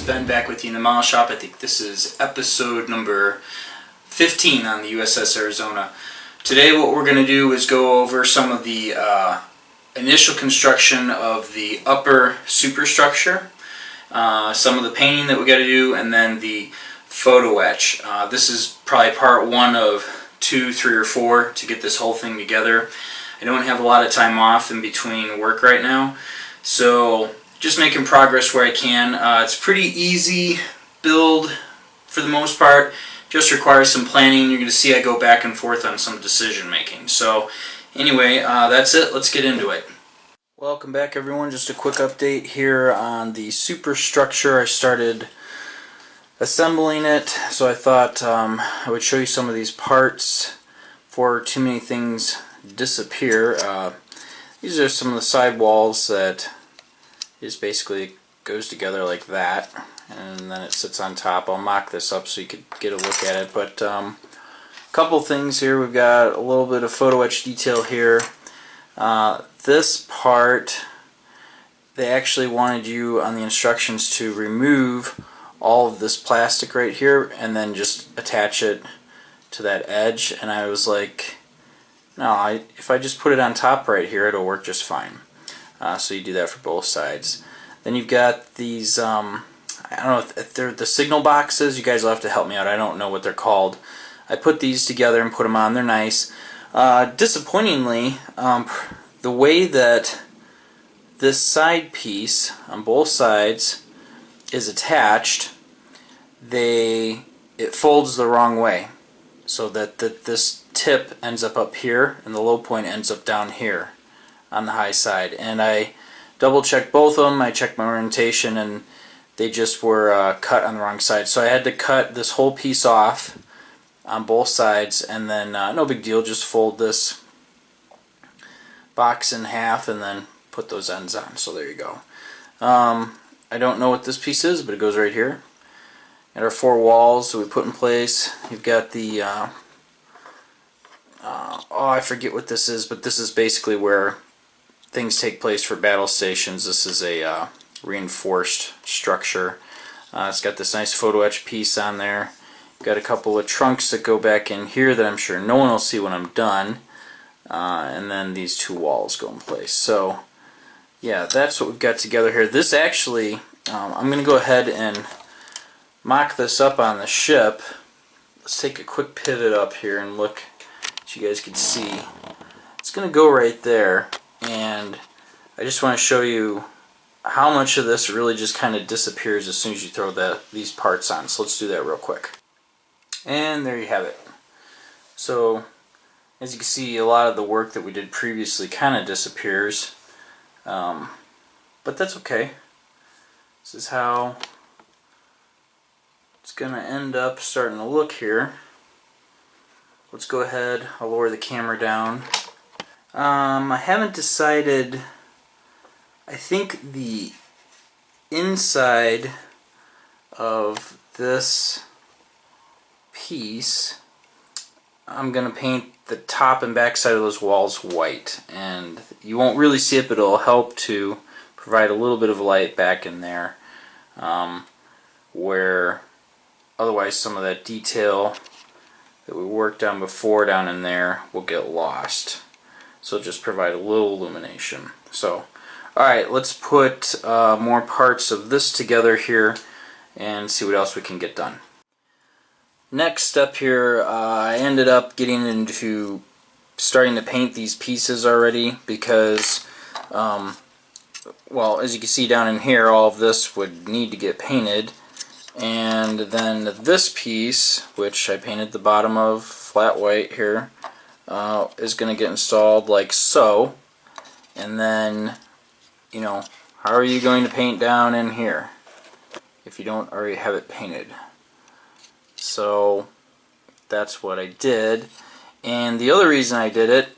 Ben back with you in the model shop. I think this is episode number 15 on the USS Arizona. Today what we're going to do is go over some of the initial construction of the upper superstructure, some of the painting that we got to do, and then the photo etch. This is probably part one of 2, 3, or 4 to get this whole thing together. I don't have a lot of time off in between work right now, so just making progress where I can. It's pretty easy build for the most part, just requires some planning. You're going to see I go back and forth on some decision making. So anyway, that's it. Let's get into it. Welcome back everyone. Just a quick update here on the superstructure. I started assembling it, so I thought I would show you some of these parts before too many things disappear. These are some of the side walls that just basically goes together like that, and then it sits on top. I'll mock this up so you could get a look at it, but a couple things here. We've got a little bit of photo etch detail here. This part, they actually wanted you on the instructions to remove all of this plastic right here and then just attach it to that edge, and I was like, no, if I just put it on top right here, it'll work just fine. So you do that for both sides. Then you've got these, I don't know if they're the signal boxes. You guys will have to help me out. I don't know what they're called. I put these together and put them on. They're nice. Disappointingly, the way that this side piece on both sides is attached, it folds the wrong way, so that this tip ends up here and the low point ends up down here on the high side. And I double checked both of them. I checked my orientation and they just were cut on the wrong side, so I had to cut this whole piece off on both sides, and then no big deal, just fold this box in half and then put those ends on. So there you go. I don't know what this piece is, but it goes right here. And our 4 walls that we put in place. You've got the oh, I forget what this is, but this is basically where things take place for battle stations. This is a reinforced structure. It's got this nice photo etch piece on there. Got a couple of trunks that go back in here that I'm sure no one will see when I'm done. And then these 2 walls go in place. So yeah, that's what we've got together here. This actually, I'm going to go ahead and mock this up on the ship. Let's take a quick pivot up here and look so you guys can see. It's going to go right there, and I just want to show you how much of this really just kind of disappears as soon as you throw these parts on. So let's do that real quick. And there you have it. So as you can see, a lot of the work that we did previously kind of disappears, but that's okay. This is how it's going to end up starting to look here. Let's go ahead, I'll lower the camera down. I haven't decided. I think the inside of this piece, I'm going to paint the top and back side of those walls white, and you won't really see it, but it'll help to provide a little bit of light back in there, where otherwise some of that detail that we worked on before down in there will get lost. So just provide a little illumination. So alright, let's put more parts of this together here and see what else we can get done. Next up here, I ended up getting into starting to paint these pieces already because, well, as you can see down in here, all of this would need to get painted. And then this piece, which I painted the bottom of flat white here, is going to get installed like so. And then, you know, how are you going to paint down in here if you don't already have it painted? So that's what I did. And the other reason I did it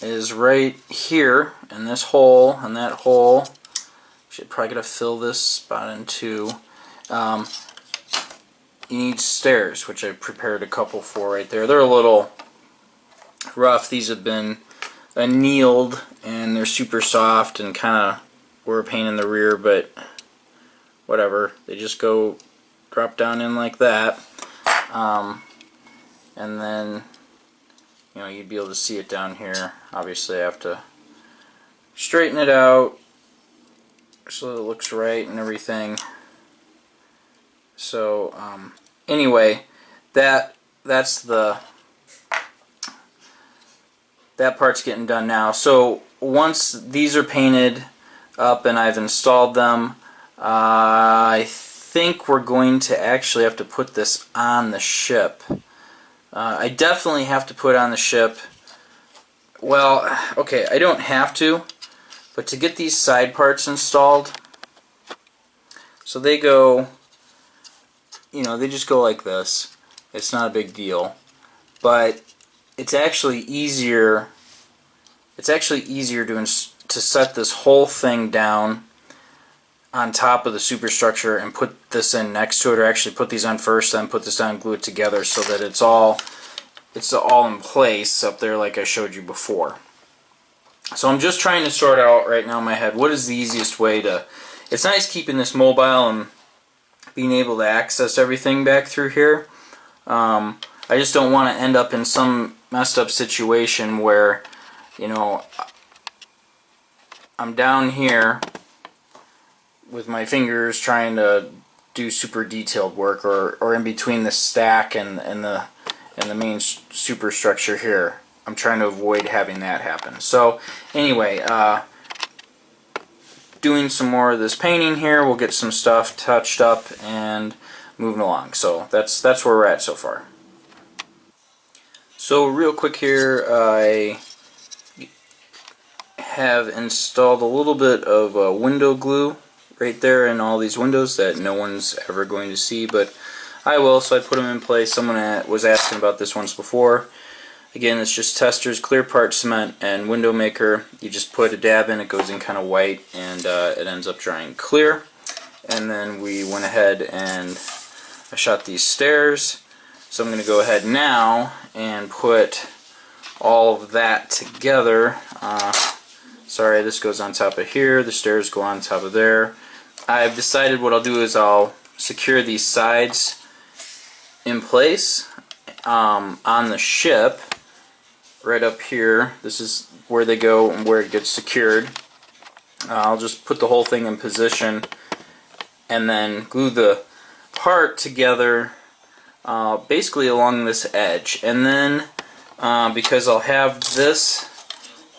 is right here in this hole and that hole. Should probably gotta fill this spot in too. You need stairs, which I prepared a couple for right there. They're a little rough. These have been annealed and they're super soft and kind of were a pain in the rear, but whatever. They just go drop down in like that. And then, you know, you'd be able to see it down here. Obviously, I have to straighten it out so it looks right and everything. So, anyway, that's that part's getting done now. So once these are painted up and I've installed them, I think we're going to actually have to put this on the ship. I definitely have to put it on the ship. Well, okay, I don't have to, but to get these side parts installed, so they go, you know, they just go like this. It's not a big deal, but it's actually easier. It's actually easier to set this whole thing down on top of the superstructure and put this in next to it, or actually put these on first, then put this down and glue it together so that it's all in place up there like I showed you before. So I'm just trying to sort out right now in my head what is the easiest way to. It's nice keeping this mobile and being able to access everything back through here. I just don't want to end up in some messed up situation where, you know, I'm down here with my fingers trying to do super detailed work, or in between the stack and the main superstructure here. I'm trying to avoid having that happen. So anyway, doing some more of this painting here, we'll get some stuff touched up and moving along. So that's where we're at so far. So real quick here, I have installed a little bit of window glue right there in all these windows that no one's ever going to see, but I will, so I put them in place. Someone was asking about this once before. Again, it's just testers, clear part cement, and window maker. You just put a dab in, it goes in kind of white, and it ends up drying clear. And then we went ahead and I shot these stairs. So I'm going to go ahead now and put all of that together. Sorry, this goes on top of here, the stairs go on top of there. I've decided what I'll do is I'll secure these sides in place on the ship right up here. This is where they go and where it gets secured. I'll just put the whole thing in position and then glue the part together basically along this edge. And then because I'll have this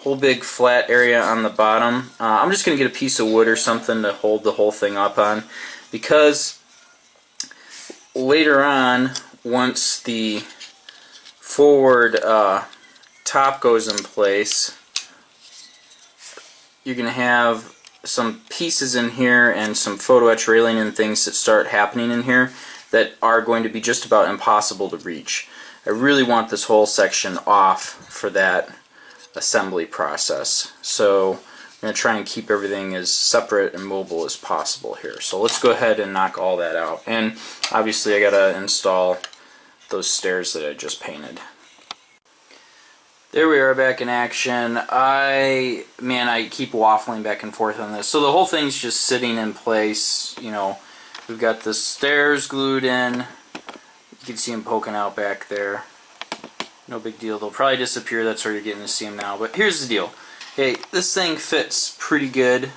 whole big flat area on the bottom, I'm just going to get a piece of wood or something to hold the whole thing up on, because later on, once the forward top goes in place, you're going to have some pieces in here and some photo etch railing and things that start happening in here that are going to be just about impossible to reach. I really want this whole section off for that assembly process. So I'm going to try and keep everything as separate and mobile as possible here. So let's go ahead and knock all that out. And obviously I got to install those stairs that I just painted. There we are, back in action. I keep waffling back and forth on this. So the whole thing's just sitting in place. You know, we've got the stairs glued in. You can see them poking out back there. No big deal. They'll probably disappear. That's where you're getting to see them now. But here's the deal. Hey, this thing fits pretty good.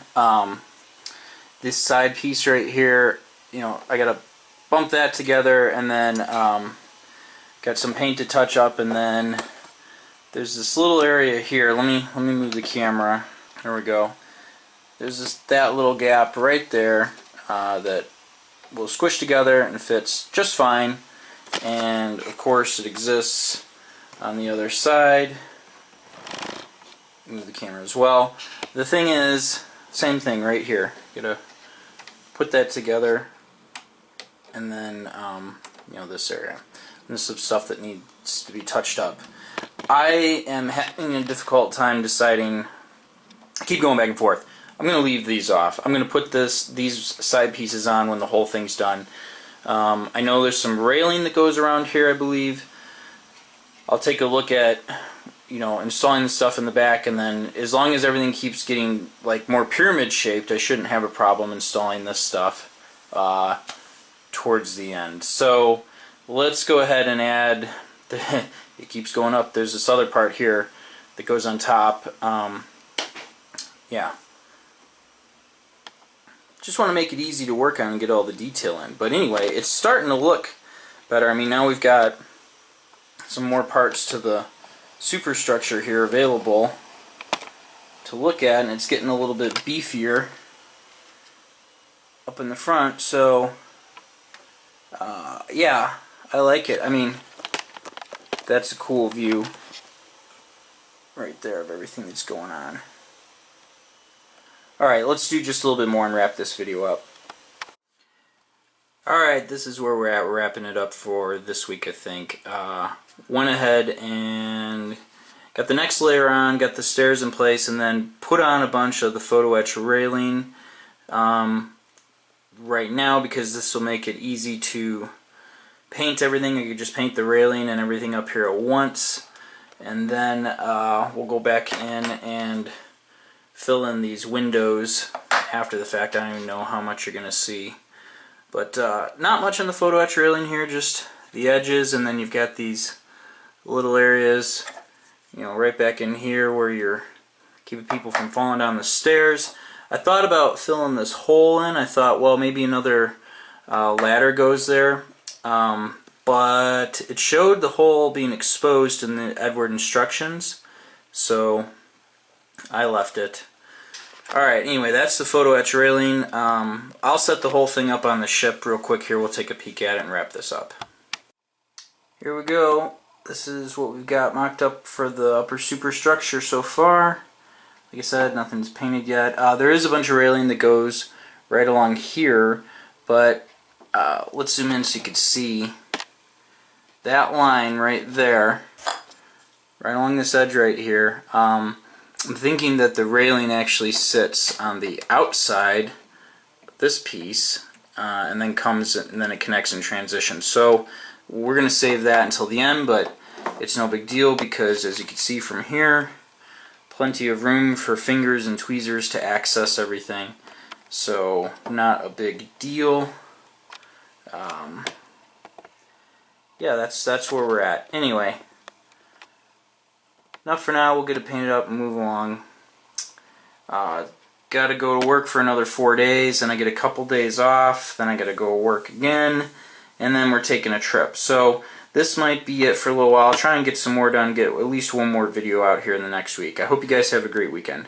This side piece right here, you know, I gotta bump that together, and then got some paint to touch up, and then there's this little area here. Let me move the camera. There we go. There's that little gap right there that will squish together and fits just fine. And of course, it exists on the other side. Move the camera as well. The thing is, same thing right here. You gotta put that together, and then you know, this area. And this is some stuff that needs to be touched up. I am having a difficult time deciding. I keep going back and forth. I'm going to leave these off. I'm going to put these side pieces on when the whole thing's done. I know there's some railing that goes around here, I believe. I'll take a look at, you know, installing the stuff in the back, and then as long as everything keeps getting like more pyramid shaped, I shouldn't have a problem installing this stuff. towards the end. So let's go ahead and add it keeps going up. There's this other part here that goes on top. Yeah. Just want to make it easy to work on and get all the detail in. But anyway, it's starting to look better. I mean, now we've got some more parts to the superstructure here available to look at, and it's getting a little bit beefier up in the front. So yeah, I like it. I mean, that's a cool view right there of everything that's going on. Alright, let's do just a little bit more and wrap this video up. Alright, this is where we're at. We're wrapping it up for this week, I think. Went ahead and got the next layer on, got the stairs in place, and then put on a bunch of the photo etch railing right now, because this will make it easy to paint everything. I could just paint the railing and everything up here at once, and then we'll go back in and fill in these windows after the fact. I don't even know how much you're going to see, but not much on the photo etch railing here, just the edges, and then you've got these little areas, you know, right back in here where you're keeping people from falling down the stairs. I thought about filling this hole in. I thought, well, maybe another ladder goes there, but it showed the hole being exposed in the Edward instructions, so I left it. Alright, anyway, that's the photo etch railing. I'll set the whole thing up on the ship real quick here. We'll take a peek at it and wrap this up. Here we go. This is what we've got mocked up for the upper superstructure so far. Like I said, nothing's painted yet. There is a bunch of railing that goes right along here, but let's zoom in so you can see that line right there, right along this edge right here. I'm thinking that the railing actually sits on the outside of this piece, and then it connects in transition. So we're going to save that until the end, but it's no big deal because, as you can see from here, plenty of room for fingers and tweezers to access everything. So not a big deal. Yeah, that's where we're at. Anyway, enough for now. We'll get it painted up and move along. Gotta go to work for another 4 days, and I get a couple days off, then I gotta go work again, and then we're taking a trip. So this might be it for a little while. I'll try and get some more done, get at least one more video out here in the next week. I hope you guys have a great weekend.